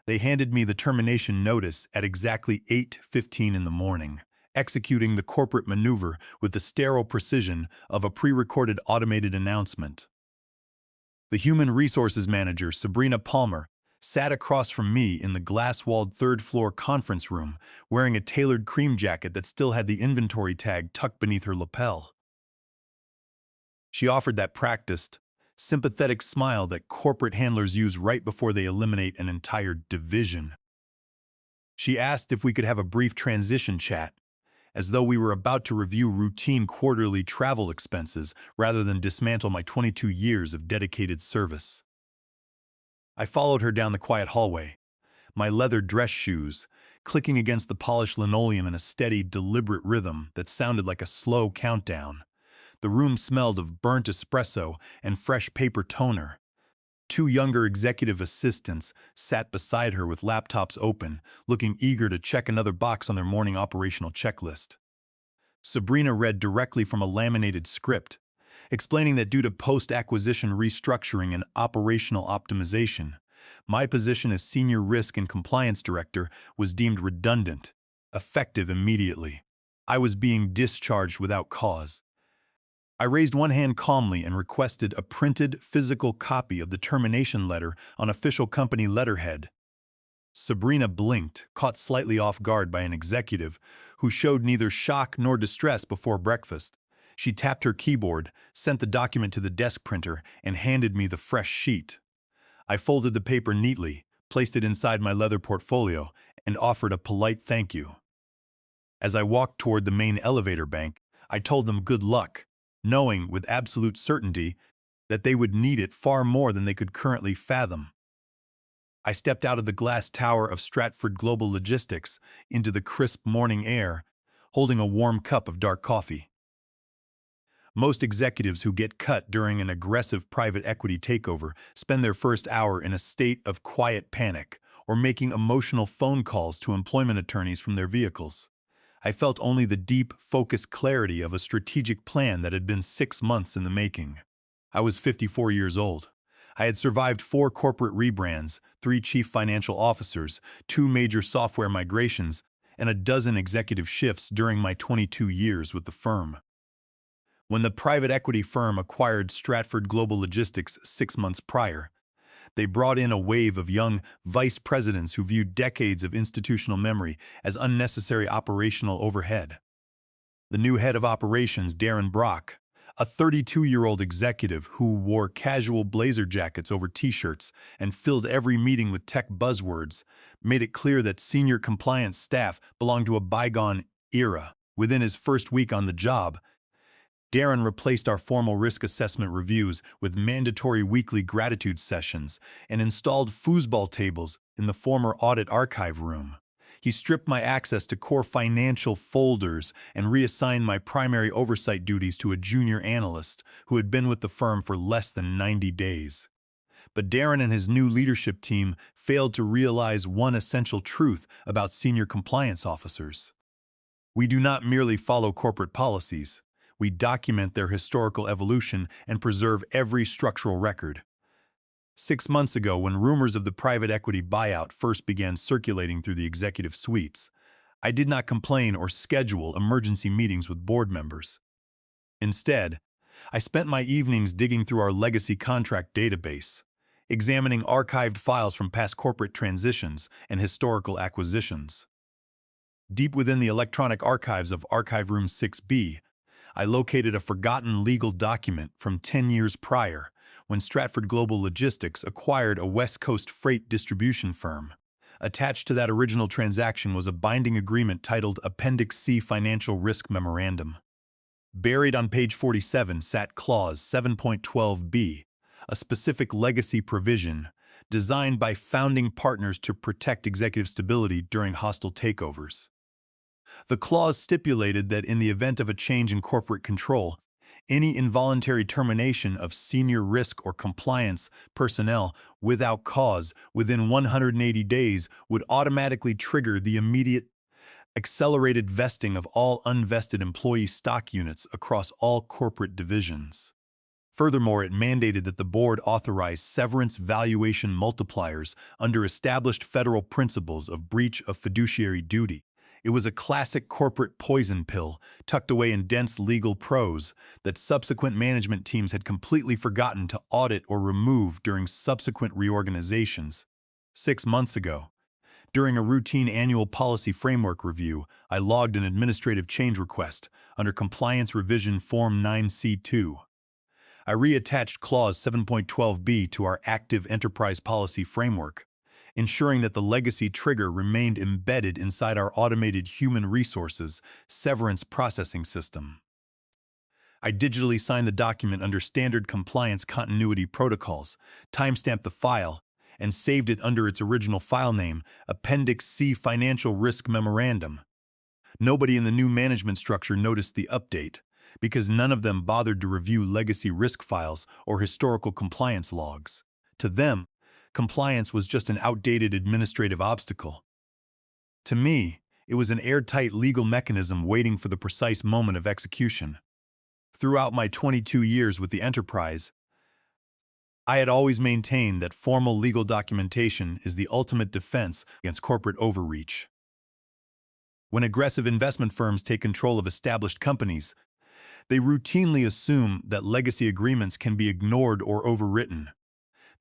They handed me the termination notice at exactly 8:15 in the morning, executing the corporate maneuver with the sterile precision of a pre-recorded automated announcement. The human resources manager, Sabrina Palmer, sat across from me in the glass-walled third-floor conference room, wearing a tailored cream jacket that still had the inventory tag tucked beneath her lapel. She offered that practiced, sympathetic smile that corporate handlers use right before they eliminate an entire division. She asked if we could have a brief transition chat, as though we were about to review routine quarterly travel expenses rather than dismantle my 22 years of dedicated service. I followed her down the quiet hallway, my leather dress shoes clicking against the polished linoleum in a steady, deliberate rhythm that sounded like a slow countdown. The room smelled of burnt espresso and fresh paper toner. Two younger executive assistants sat beside her with laptops open, looking eager to check another box on their morning operational checklist. Sabrina read directly from a laminated script, explaining that due to post-acquisition restructuring and operational optimization, my position as Senior Risk and Compliance Director was deemed redundant, effective immediately. I was being discharged without cause. I raised one hand calmly and requested a printed, physical copy of the termination letter on official company letterhead. Sabrina blinked, caught slightly off guard by an executive who showed neither shock nor distress before breakfast. She tapped her keyboard, sent the document to the desk printer, and handed me the fresh sheet. I folded the paper neatly, placed it inside my leather portfolio, and offered a polite thank you. As I walked toward the main elevator bank, I told them good luck, knowing with absolute certainty that they would need it far more than they could currently fathom. I stepped out of the glass tower of Stratford Global Logistics into the crisp morning air, holding a warm cup of dark coffee. Most executives who get cut during an aggressive private equity takeover spend their first hour in a state of quiet panic or making emotional phone calls to employment attorneys from their vehicles. I felt only the deep, focused clarity of a strategic plan that had been 6 months in the making. I was 54 years old. I had survived 4 corporate rebrands, 3 chief financial officers, 2 major software migrations, and a dozen executive shifts during my 22 years with the firm. When the private equity firm acquired Stratford Global Logistics 6 months prior, they brought in a wave of young vice presidents who viewed decades of institutional memory as unnecessary operational overhead. The new head of operations, Darren Brock, a 32-year-old executive who wore casual blazer jackets over t-shirts and filled every meeting with tech buzzwords, made it clear that senior compliance staff belonged to a bygone era. Within his first week on the job, Darren replaced our formal risk assessment reviews with mandatory weekly gratitude sessions and installed foosball tables in the former audit archive room. He stripped my access to core financial folders and reassigned my primary oversight duties to a junior analyst who had been with the firm for less than 90 days. But Darren and his new leadership team failed to realize one essential truth about senior compliance officers. We do not merely follow corporate policies. We document their historical evolution and preserve every structural record. 6 months ago, when rumors of the private equity buyout first began circulating through the executive suites, I did not complain or schedule emergency meetings with board members. Instead, I spent my evenings digging through our legacy contract database, examining archived files from past corporate transitions and historical acquisitions. Deep within the electronic archives of Archive Room 6B, I located a forgotten legal document from 10 years prior, when Stratford Global Logistics acquired a West Coast freight distribution firm. Attached to that original transaction was a binding agreement titled Appendix C Financial Risk Memorandum. Buried on page 47 sat Clause 7.12b, a specific legacy provision designed by founding partners to protect executive stability during hostile takeovers. The clause stipulated that in the event of a change in corporate control, any involuntary termination of senior risk or compliance personnel without cause within 180 days would automatically trigger the immediate accelerated vesting of all unvested employee stock units across all corporate divisions. Furthermore, it mandated that the board authorize severance valuation multipliers under established federal principles of breach of fiduciary duty. It was a classic corporate poison pill tucked away in dense legal prose that subsequent management teams had completely forgotten to audit or remove during subsequent reorganizations. 6 months ago, during a routine annual policy framework review, I logged an administrative change request under Compliance Revision Form 9C2. I reattached Clause 7.12b to our active enterprise policy framework, ensuring that the legacy trigger remained embedded inside our automated human resources severance processing system. I digitally signed the document under standard compliance continuity protocols, timestamped the file, and saved it under its original file name, Appendix C Financial Risk Memorandum. Nobody in the new management structure noticed the update, because none of them bothered to review legacy risk files or historical compliance logs. To them, compliance was just an outdated administrative obstacle. To me, it was an airtight legal mechanism waiting for the precise moment of execution. Throughout my 22 years with the enterprise, I had always maintained that formal legal documentation is the ultimate defense against corporate overreach. When aggressive investment firms take control of established companies, they routinely assume that legacy agreements can be ignored or overwritten.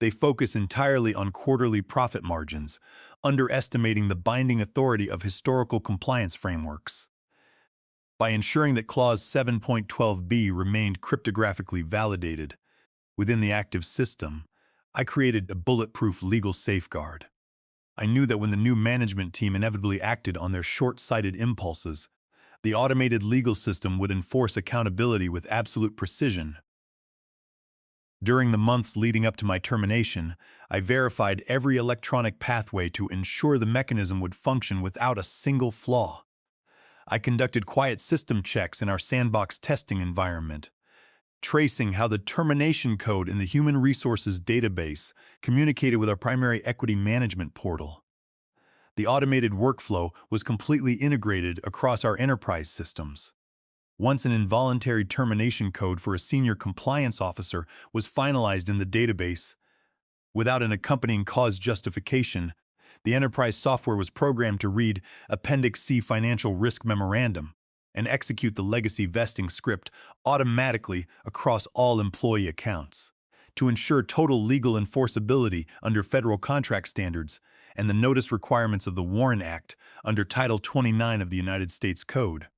They focus entirely on quarterly profit margins, underestimating the binding authority of historical compliance frameworks. By ensuring that Clause 7.12b remained cryptographically validated within the active system, I created a bulletproof legal safeguard. I knew that when the new management team inevitably acted on their short-sighted impulses, the automated legal system would enforce accountability with absolute precision. During the months leading up to my termination, I verified every electronic pathway to ensure the mechanism would function without a single flaw. I conducted quiet system checks in our sandbox testing environment, tracing how the termination code in the Human Resources database communicated with our primary equity management portal. The automated workflow was completely integrated across our enterprise systems. Once an involuntary termination code for a senior compliance officer was finalized in the database, without an accompanying cause justification, the enterprise software was programmed to read Appendix C Financial Risk Memorandum and execute the legacy vesting script automatically across all employee accounts. To ensure total legal enforceability under federal contract standards and the notice requirements of the Warren Act under Title 29 of the United States Code,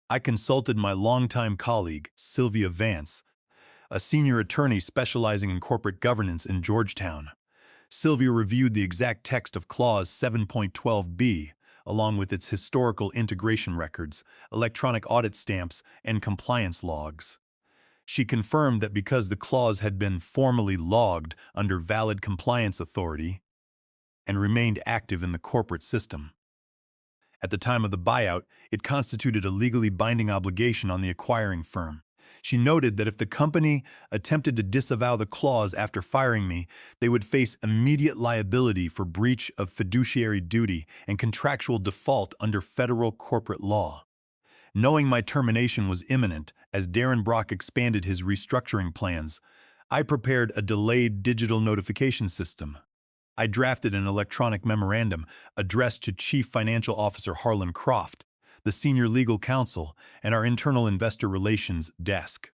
I consulted my longtime colleague, Sylvia Vance, a senior attorney specializing in corporate governance in Georgetown. Sylvia reviewed the exact text of Clause 7.12b, along with its historical integration records, electronic audit stamps, and compliance logs. She confirmed that because the clause had been formally logged under valid compliance authority and remained active in the corporate system, at the time of the buyout, it constituted a legally binding obligation on the acquiring firm. She noted that if the company attempted to disavow the clause after firing me, they would face immediate liability for breach of fiduciary duty and contractual default under federal corporate law. Knowing my termination was imminent as Darren Brock expanded his restructuring plans, I prepared a delayed digital notification system. I drafted an electronic memorandum addressed to Chief Financial Officer Harlan Croft, the Senior Legal Counsel, and our Internal Investor Relations desk.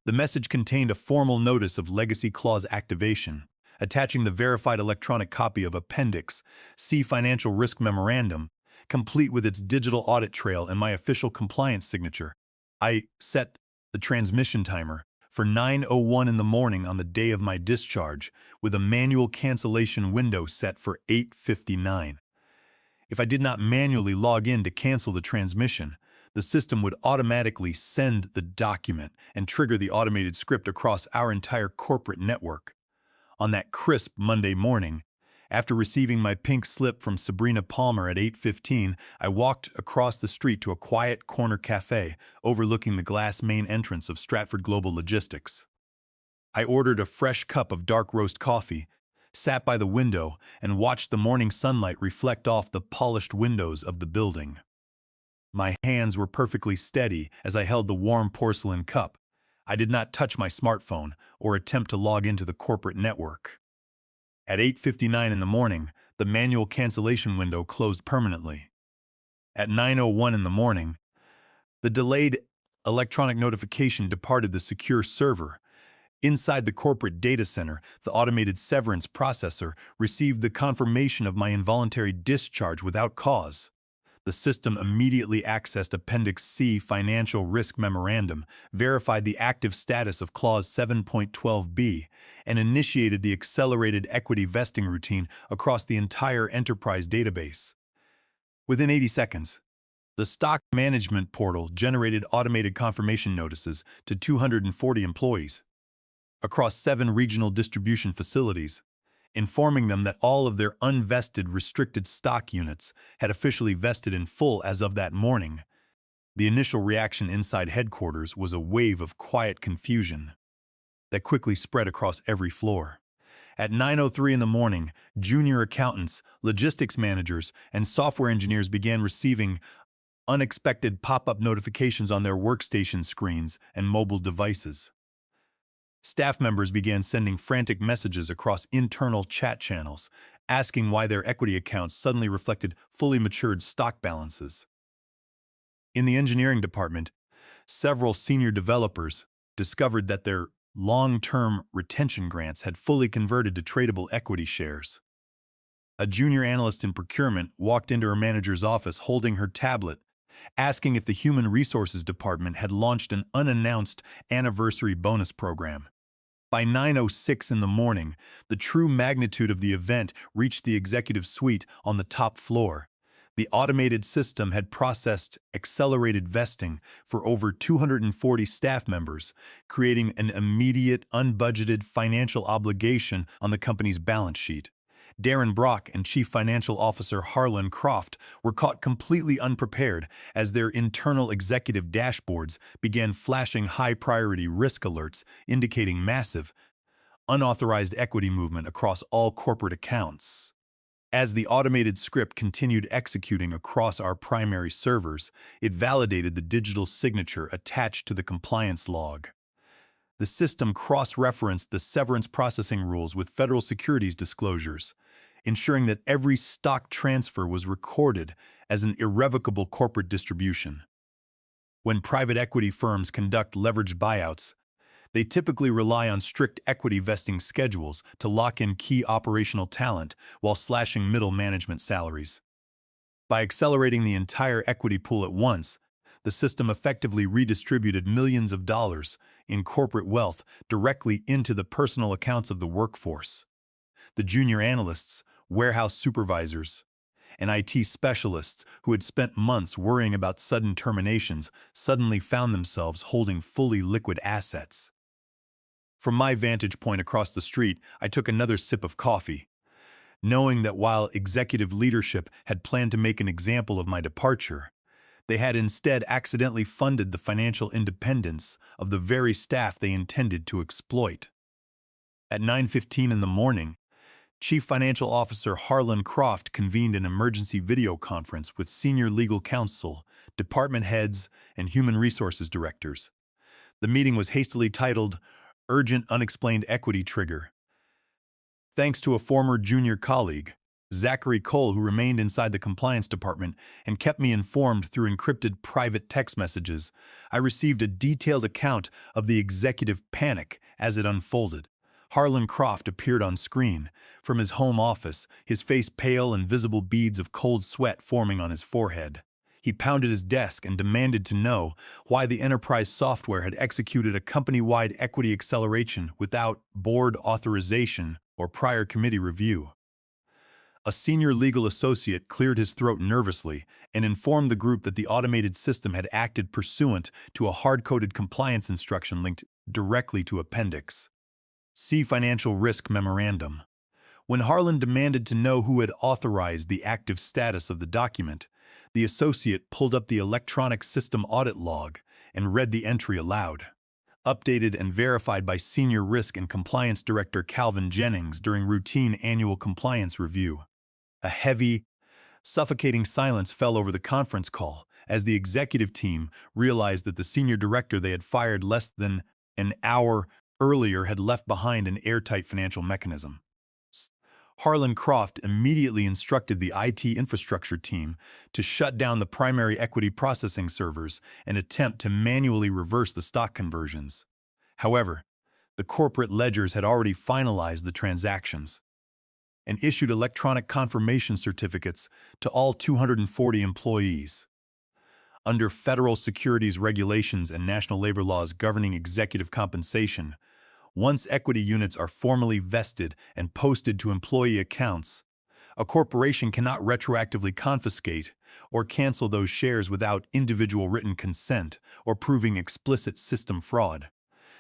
The message contained a formal notice of legacy clause activation, attaching the verified electronic copy of Appendix C Financial Risk Memorandum, complete with its digital audit trail and my official compliance signature. I set the transmission timer for 9:01 in the morning on the day of my discharge, with a manual cancellation window set for 8:59. If I did not manually log in to cancel the transmission, the system would automatically send the document and trigger the automated script across our entire corporate network. On that crisp Monday morning, after receiving my pink slip from Sabrina Palmer at 8:15, I walked across the street to a quiet corner cafe overlooking the glass main entrance of Stratford Global Logistics. I ordered a fresh cup of dark roast coffee, sat by the window, and watched the morning sunlight reflect off the polished windows of the building. My hands were perfectly steady as I held the warm porcelain cup. I did not touch my smartphone or attempt to log into the corporate network. At 8:59 in the morning, the manual cancellation window closed permanently. At 9:01 in the morning, the delayed electronic notification departed the secure server. Inside the corporate data center, the automated severance processor received the confirmation of my involuntary discharge without cause. The system immediately accessed Appendix C Financial Risk Memorandum, verified the active status of Clause 7.12b, and initiated the accelerated equity vesting routine across the entire enterprise database. Within 80 seconds, the stock management portal generated automated confirmation notices to 240 employees across 7 regional distribution facilities, informing them that all of their unvested restricted stock units had officially vested in full as of that morning. The initial reaction inside headquarters was a wave of quiet confusion that quickly spread across every floor. At 9:03 in the morning, junior accountants, logistics managers, and software engineers began receiving unexpected pop-up notifications on their workstation screens and mobile devices. Staff members began sending frantic messages across internal chat channels, asking why their equity accounts suddenly reflected fully matured stock balances. In the engineering department, several senior developers discovered that their long-term retention grants had fully converted to tradable equity shares. A junior analyst in procurement walked into her manager's office holding her tablet, asking if the Human Resources Department had launched an unannounced anniversary bonus program. By 9:06 in the morning, the true magnitude of the event reached the executive suite on the top floor. The automated system had processed accelerated vesting for over 240 staff members, creating an immediate, unbudgeted financial obligation on the company's balance sheet. Darren Brock and Chief Financial Officer Harlan Croft were caught completely unprepared as their internal executive dashboards began flashing high-priority risk alerts indicating massive, unauthorized equity movement across all corporate accounts. As the automated script continued executing across our primary servers, it validated the digital signature attached to the compliance log. The system cross-referenced the severance processing rules with federal securities disclosures, ensuring that every stock transfer was recorded as an irrevocable corporate distribution. When private equity firms conduct leveraged buyouts, they typically rely on strict equity vesting schedules to lock in key operational talent while slashing middle management salaries. By accelerating the entire equity pool at once, the system effectively redistributed millions of dollars in corporate wealth directly into the personal accounts of the workforce. The junior analysts, warehouse supervisors, and IT specialists who had spent months worrying about sudden terminations suddenly found themselves holding fully liquid assets. From my vantage point across the street, I took another sip of coffee, knowing that while executive leadership had planned to make an example of my departure, they had instead accidentally funded the financial independence of the very staff they intended to exploit. At 9:15 in the morning, Chief Financial Officer Harlan Croft convened an emergency video conference with senior legal counsel, department heads, and human resources directors. The meeting was hastily titled Urgent Unexplained Equity Trigger. Thanks to a former junior colleague, Zachary Cole, who remained inside the compliance department and kept me informed through encrypted private text messages, I received a detailed account of the executive panic as it unfolded. Harlan Croft appeared on screen. From his home office, his face pale and visible beads of cold sweat forming on his forehead. He pounded his desk and demanded to know why the enterprise software had executed a company-wide equity acceleration without board authorization or prior committee review. A senior legal associate cleared his throat nervously and informed the group that the automated system had acted pursuant to a hard-coded compliance instruction linked directly to Appendix C Financial Risk Memorandum. When Harlan demanded to know who had authorized the active status of the document, the associate pulled up the electronic system audit log and read the entry aloud. Updated and verified by Senior Risk and Compliance Director Calvin Jennings during routine annual compliance review. A heavy, suffocating silence fell over the conference call as the executive team realized that the senior director they had fired less than an hour earlier had left behind an airtight financial mechanism. Harlan Croft immediately instructed the IT infrastructure team to shut down the primary equity processing servers and attempt to manually reverse the stock conversions. However, the corporate ledgers had already finalized the transactions and issued electronic confirmation certificates to all 240 employees. Under federal securities regulations and national labor laws governing executive compensation, once equity units are formally vested and posted to employee accounts, a corporation cannot retroactively confiscate or cancel those shares without individual written consent or proving explicit system fraud.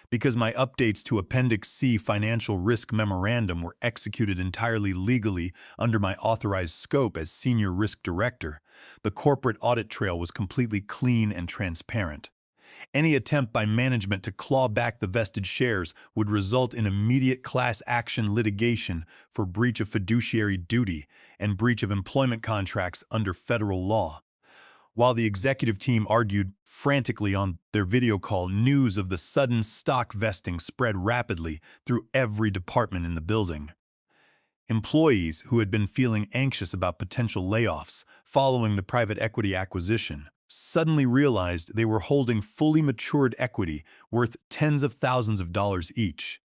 Because my updates to Appendix C Financial Risk Memorandum were executed entirely legally under my authorized scope as Senior Risk Director, the corporate audit trail was completely clean and transparent. Any attempt by management to claw back the vested shares would result in immediate class action litigation for breach of fiduciary duty and breach of employment contracts under federal law. While the executive team argued frantically on their video call, news of the sudden stock vesting spread rapidly through every department in the building. Employees who had been feeling anxious about potential layoffs following the private equity acquisition suddenly realized they were holding fully matured equity worth tens of thousands of dollars each.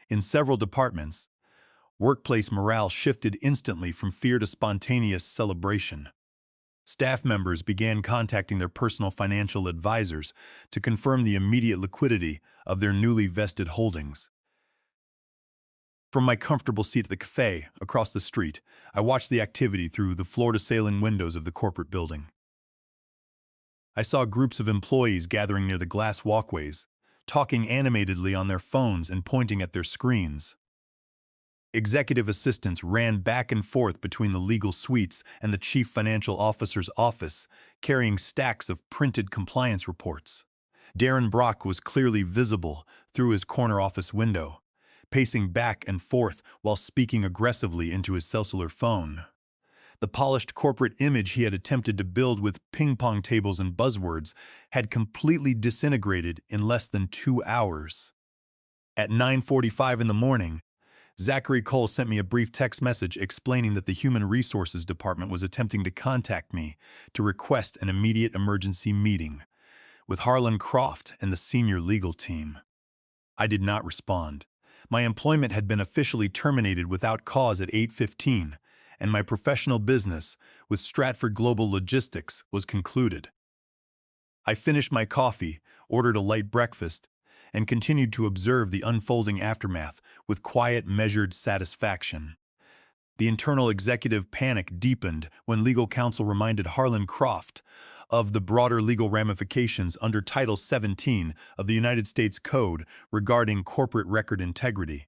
In several departments, workplace morale shifted instantly from fear to spontaneous celebration. Staff members began contacting their personal financial advisors to confirm the immediate liquidity of their newly vested holdings. From my comfortable seat at the cafe across the street, I watched the activity through the floor-to-ceiling windows of the corporate building. I saw groups of employees gathering near the glass walkways, talking animatedly on their phones and pointing at their screens. Executive assistants ran back and forth between the legal suites and the chief financial officer's office, carrying stacks of printed compliance reports. Darren Brock was clearly visible through his corner office window, pacing back and forth while speaking aggressively into his cellular phone. The polished corporate image he had attempted to build with ping-pong tables and buzzwords had completely disintegrated in less than 2 hours. At 9:45 in the morning, Zachary Cole sent me a brief text message explaining that the Human Resources Department was attempting to contact me to request an immediate emergency meeting with Harlan Croft and the senior legal team. I did not respond. My employment had been officially terminated without cause at 8:15, and my professional business with Stratford Global Logistics was concluded. I finished my coffee, ordered a light breakfast, and continued to observe the unfolding aftermath with quiet, measured satisfaction. The internal executive panic deepened when legal counsel reminded Harlan Croft of the broader legal ramifications under Title 17 of the United States Code regarding corporate record integrity.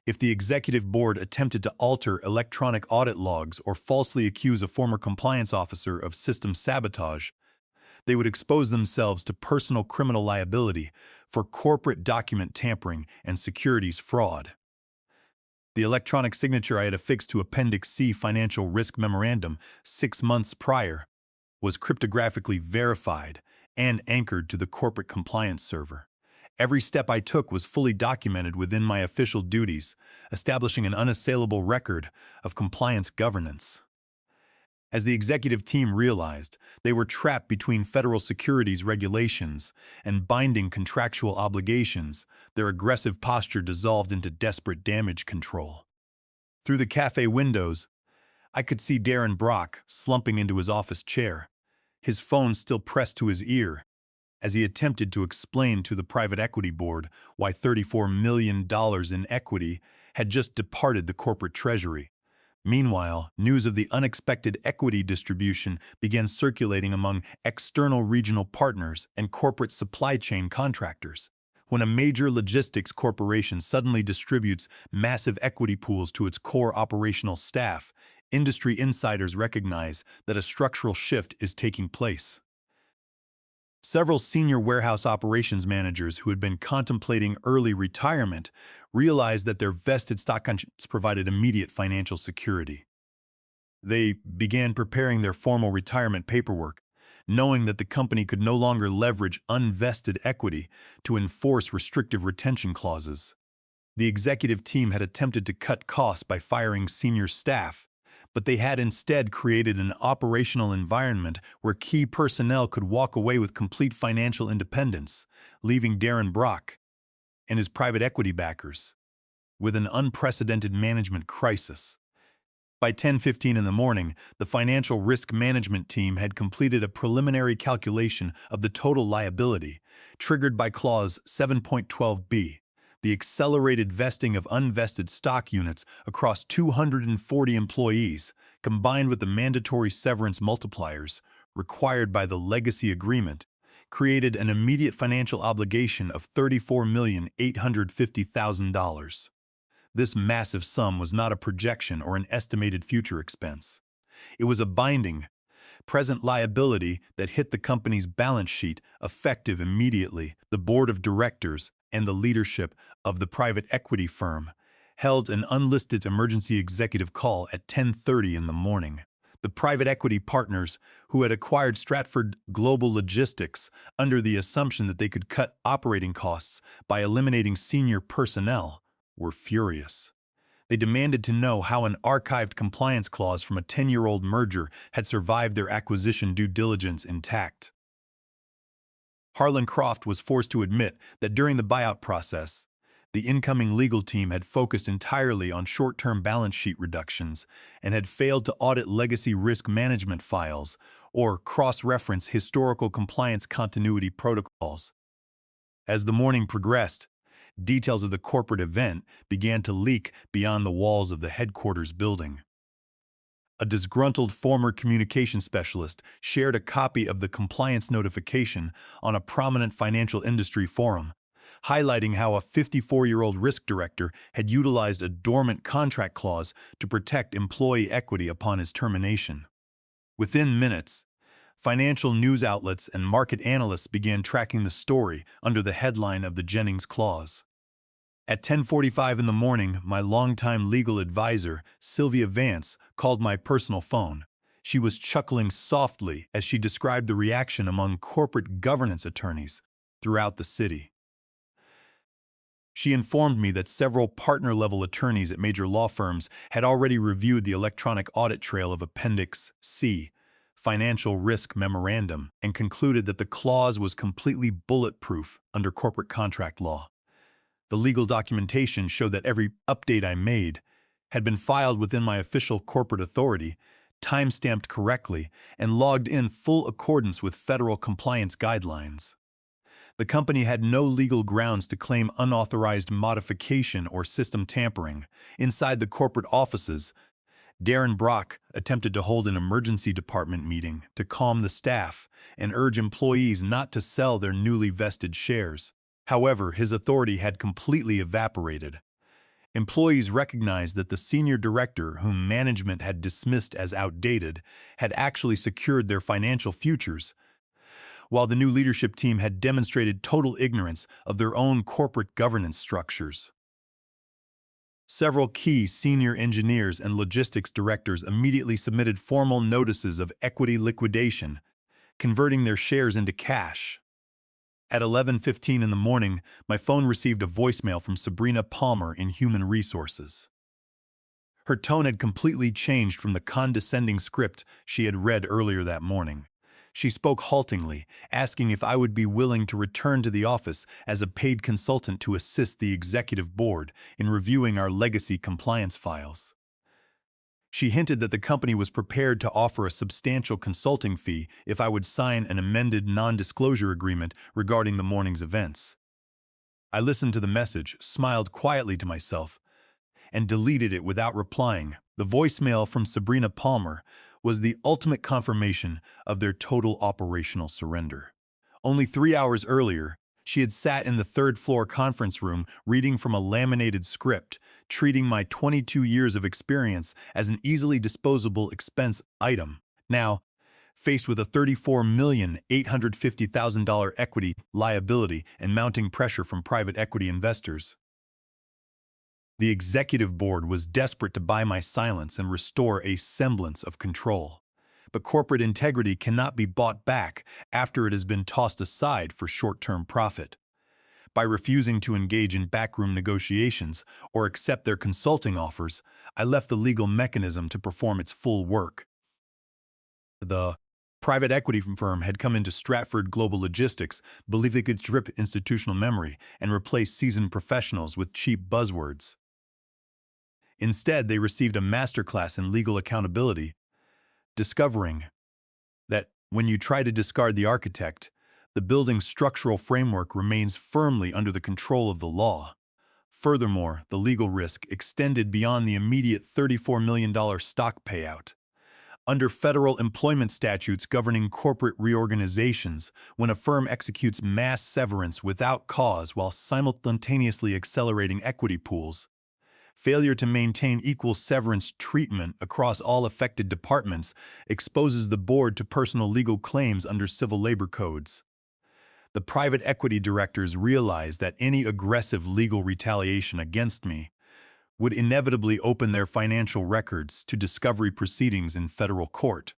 If the executive board attempted to alter electronic audit logs or falsely accuse a former compliance officer of system sabotage, they would expose themselves to personal criminal liability for corporate document tampering and securities fraud. The electronic signature I had affixed to Appendix C Financial Risk Memorandum 6 months prior was cryptographically verified and anchored to the corporate compliance server. Every step I took was fully documented within my official duties, establishing an unassailable record of compliance governance. As the executive team realized, they were trapped between federal securities regulations and binding contractual obligations. Their aggressive posture dissolved into desperate damage control. Through the cafe windows, I could see Darren Brock slumping into his office chair, his phone still pressed to his ear, as he attempted to explain to the private equity board why $34 million in equity had just departed the corporate treasury. Meanwhile, news of the unexpected equity distribution began circulating among external regional partners and corporate supply chain contractors. When a major logistics corporation suddenly distributes massive equity pools to its core operational staff, industry insiders recognize that a structural shift is taking place. Several senior warehouse operations managers who had been contemplating early retirement realized that their vested stock options provided immediate financial security. They began preparing their formal retirement paperwork, knowing that the company could no longer leverage unvested equity to enforce restrictive retention clauses. The executive team had attempted to cut costs by firing senior staff, but they had instead created an operational environment where key personnel could walk away with complete financial independence, leaving Darren Brock and his private equity backers with an unprecedented management crisis. By 10:15 in the morning, the financial risk management team had completed a preliminary calculation of the total liability, triggered by Clause 7.12b, the accelerated vesting of unvested stock units across 240 employees, combined with the mandatory severance multipliers required by the legacy agreement, created an immediate financial obligation of $34,850,000. This massive sum was not a projection or an estimated future expense. It was a binding, present liability that hit the company's balance sheet effective immediately. The board of directors and the leadership of the private equity firm held an unlisted emergency executive call at 10:30 in the morning. The private equity partners who had acquired Stratford Global Logistics under the assumption that they could cut operating costs by eliminating senior personnel were furious. They demanded to know how an archived compliance clause from a 10-year-old merger had survived their acquisition due diligence intact. Harlan Croft was forced to admit that during the buyout process, the incoming legal team had focused entirely on short-term balance sheet reductions and had failed to audit legacy risk management files or cross-reference historical compliance continuity protocols. As the morning progressed, details of the corporate event began to leak beyond the walls of the headquarters building. A disgruntled former communications specialist shared a copy of the compliance notification on a prominent financial industry forum, highlighting how a 54-year-old risk director had utilized a dormant contract clause to protect employee equity upon his termination. Within minutes, financial news outlets and market analysts began tracking the story under the headline of the Jennings Clause. At 10:45 in the morning, my longtime legal advisor, Sylvia Vance, called my personal phone. She was chuckling softly as she described the reaction among corporate governance attorneys throughout the city. She informed me that several partner-level attorneys at major law firms had already reviewed the electronic audit trail of Appendix C, Financial Risk Memorandum, and concluded that the clause was completely bulletproof under corporate contract law. The legal documentation showed that every update I made had been filed within my official corporate authority, time-stamped correctly, and logged in full accordance with federal compliance guidelines. The company had no legal grounds to claim unauthorized modification or system tampering. Inside the corporate offices, Darren Brock attempted to hold an emergency department meeting to calm the staff and urge employees not to sell their newly vested shares. However, his authority had completely evaporated. Employees recognized that the senior director, whom management had dismissed as outdated, had actually secured their financial futures, while the new leadership team had demonstrated total ignorance of their own corporate governance structures. Several key senior engineers and logistics directors immediately submitted formal notices of equity liquidation, converting their shares into cash. At 11:15 in the morning, my phone received a voicemail from Sabrina Palmer in Human Resources. Her tone had completely changed from the condescending script she had read earlier that morning. She spoke haltingly, asking if I would be willing to return to the office as a paid consultant to assist the executive board in reviewing our legacy compliance files. She hinted that the company was prepared to offer a substantial consulting fee if I would sign an amended non-disclosure agreement regarding the morning's events. I listened to the message, smiled quietly to myself, and deleted it without replying. The voicemail from Sabrina Palmer was the ultimate confirmation of their total operational surrender. Only 3 hours earlier, she had sat in the third-floor conference room reading from a laminated script, treating my 22 years of experience as an easily disposable expense item. Now, faced with a $34,850,000 equity liability and mounting pressure from private equity investors, the executive board was desperate to buy my silence and restore a semblance of control. but corporate integrity cannot be bought back after it has been tossed aside for short-term profit. By refusing to engage in backroom negotiations or accept their consulting offers, I left the legal mechanism to perform its full work. The private equity firm had come into Stratford Global Logistics, believed they could strip institutional memory and replace seasoned professionals with cheap buzzwords. Instead, they received a masterclass in legal accountability, discovering that when you try to discard the architect, the building's structural framework remains firmly under the control of the law. Furthermore, the legal risk extended beyond the immediate $34 million stock payout. Under federal employment statutes governing corporate reorganizations, when a firm executes mass severance without cause while simultaneously accelerating equity pools, failure to maintain equal severance treatment across all affected departments exposes the board to personal legal claims under civil labor codes. The private equity directors realized that any aggressive legal retaliation against me would inevitably open their financial records to discovery proceedings in federal court,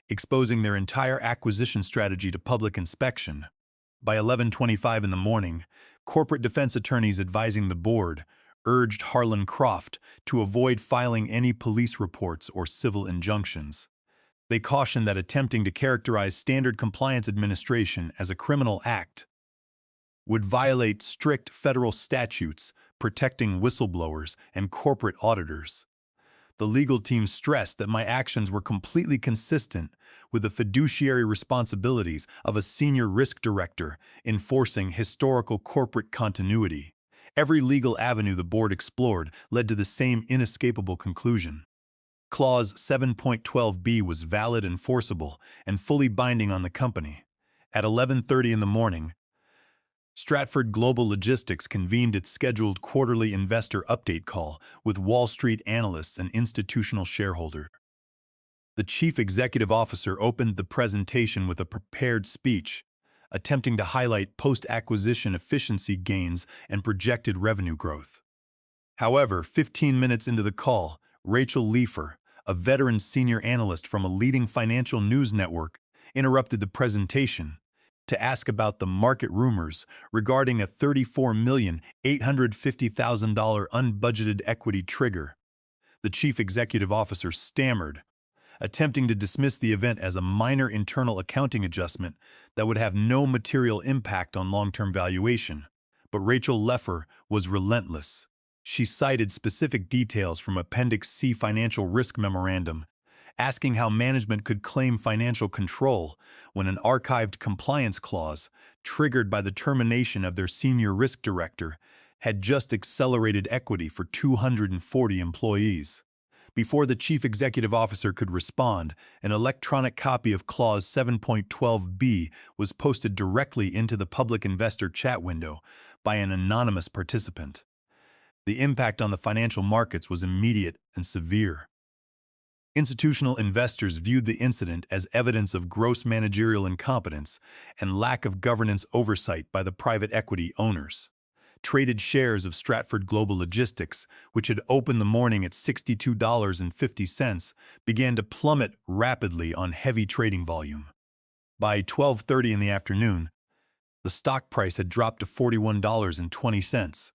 exposing their entire acquisition strategy to public inspection. By 11:25 in the morning, corporate defense attorneys advising the board urged Harlan Croft to avoid filing any police reports or civil injunctions. They cautioned that attempting to characterize standard compliance administration as a criminal act would violate strict federal statutes protecting whistleblowers and corporate auditors. The legal team stressed that my actions were completely consistent with the fiduciary responsibilities of a senior risk director enforcing historical corporate continuity. Every legal avenue the board explored led to the same inescapable conclusion. Clause 7.12b was valid and forcible and fully binding on the company. At 11:30 in the morning, Stratford Global Logistics convened its scheduled quarterly investor update call with Wall Street analysts and institutional shareholders. The chief executive officer opened the presentation with a prepared speech, attempting to highlight post-acquisition efficiency gains and projected revenue growth. However, 15 minutes into the call, Rachel Leifer, a veteran senior analyst from a leading financial news network, interrupted the presentation to ask about the market rumors regarding a $34,850,000 unbudgeted equity trigger. The chief executive officer stammered, attempting to dismiss the event as a minor internal accounting adjustment that would have no material impact on long-term valuation. But Rachel Leifer was relentless. She cited specific details from Appendix C Financial Risk Memorandum, asking how management could claim financial control when an archived compliance clause, triggered by the termination of their senior risk director, had just accelerated equity for 240 employees. Before the chief executive officer could respond, an electronic copy of Clause 7.12b was posted directly into the public investor chat window by an anonymous participant. The impact on the financial markets was immediate and severe. Institutional investors viewed the incident as evidence of gross managerial incompetence and lack of governance oversight by the private equity owners. Traded shares of Stratford Global Logistics, which had opened the morning at $62.50, began to plummet rapidly on heavy trading volume. By 12:30 in the afternoon, the stock price had dropped to $41.20,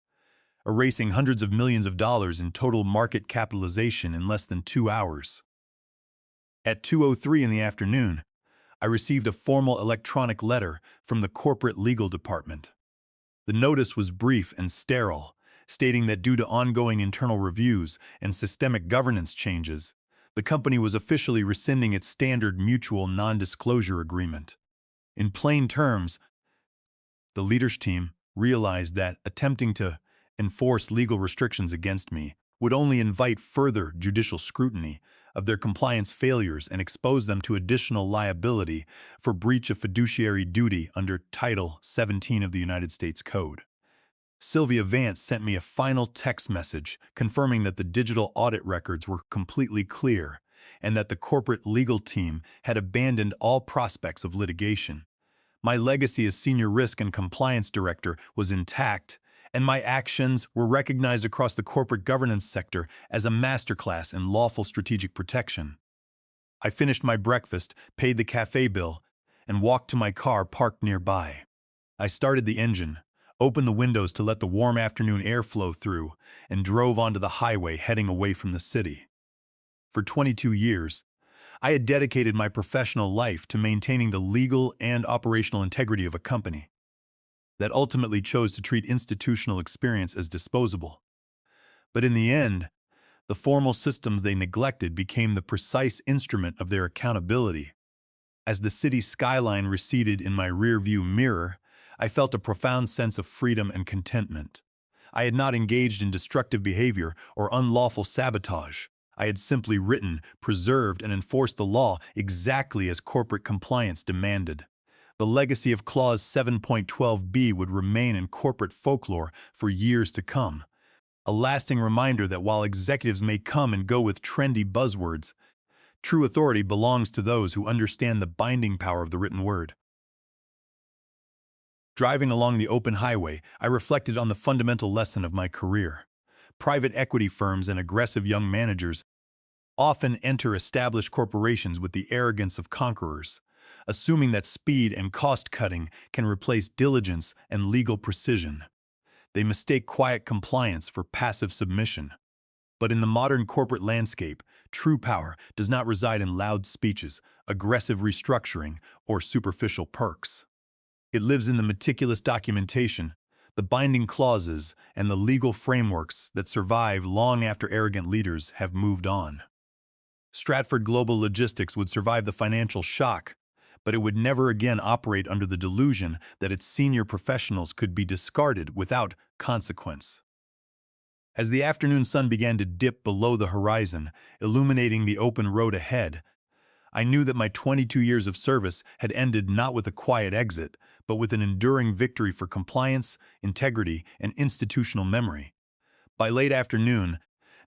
erasing hundreds of millions of dollars in total market capitalization in less than 2 hours. At 2:03 in the afternoon, I received a formal electronic letter from the corporate legal department. The notice was brief and sterile, stating that due to ongoing internal reviews and systemic governance changes, the company was officially rescinding its standard mutual non-disclosure agreement. In plain terms, the leadership team realized that attempting to enforce legal restrictions against me would only invite further judicial scrutiny of their compliance failures and expose them to additional liability for breach of fiduciary duty under Title 17 of the United States Code. Sylvia Vance sent me a final text message confirming that the digital audit records were completely clear and that the corporate legal team had abandoned all prospects of litigation. My legacy as Senior Risk and Compliance Director was intact, and my actions were recognized across the corporate governance sector as a masterclass in lawful strategic protection. I finished my breakfast, paid the cafe bill, and walked to my car parked nearby. I started the engine, opened the windows to let the warm afternoon air flow through, and drove onto the highway heading away from the city. For 22 years, I had dedicated my professional life to maintaining the legal and operational integrity of a company that ultimately chose to treat institutional experience as disposable. But in the end, the formal systems they neglected became the precise instrument of their accountability. As the city skyline receded in my rearview mirror, I felt a profound sense of freedom and contentment. I had not engaged in destructive behavior or unlawful sabotage. I had simply written, preserved, and enforced the law exactly as corporate compliance demanded. The legacy of Clause 7.12b would remain in corporate folklore for years to come, a lasting reminder that while executives may come and go with trendy buzzwords, true authority belongs to those who understand the binding power of the written word. Driving along the open highway, I reflected on the fundamental lesson of my career. Private equity firms and aggressive young managers often enter established corporations with the arrogance of conquerors, assuming that speed and cost-cutting can replace diligence and legal precision. They mistake quiet compliance for passive submission. But in the modern corporate landscape, true power does not reside in loud speeches, aggressive restructuring, or superficial perks. It lives in the meticulous documentation, the binding clauses, and the legal frameworks that survive long after arrogant leaders have moved on. Stratford Global Logistics would survive the financial shock, but it would never again operate under the delusion that its senior professionals could be discarded without consequence. As the afternoon sun began to dip below the horizon, illuminating the open road ahead, I knew that my 22 years of service had ended not with a quiet exit, but with an enduring victory for compliance, integrity, and institutional memory. By late afternoon,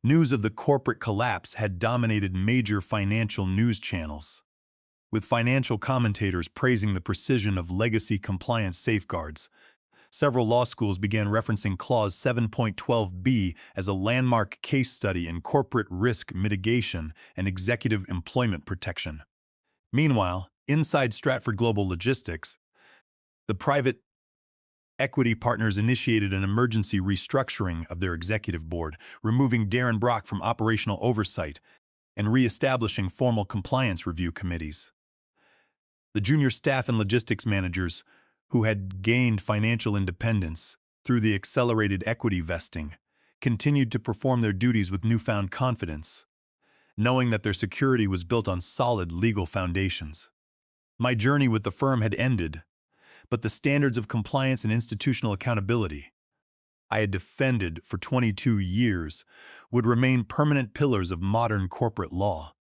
news of the corporate collapse had dominated major financial news channels, with financial commentators praising the precision of legacy compliance safeguards. Several law schools began referencing Clause 7.12b as a landmark case study in corporate risk mitigation and executive employment protection. Meanwhile, inside Stratford Global Logistics, the private equity partners initiated an emergency restructuring of their executive board, removing Darren Brock from operational oversight and re-establishing formal compliance review committees. The junior staff and logistics managers, who had gained financial independence through the accelerated equity vesting, continued to perform their duties with newfound confidence, knowing that their security was built on solid legal foundations. My journey with the firm had ended, but the standards of compliance and institutional accountability I had defended for 22 years would remain permanent pillars of modern corporate law.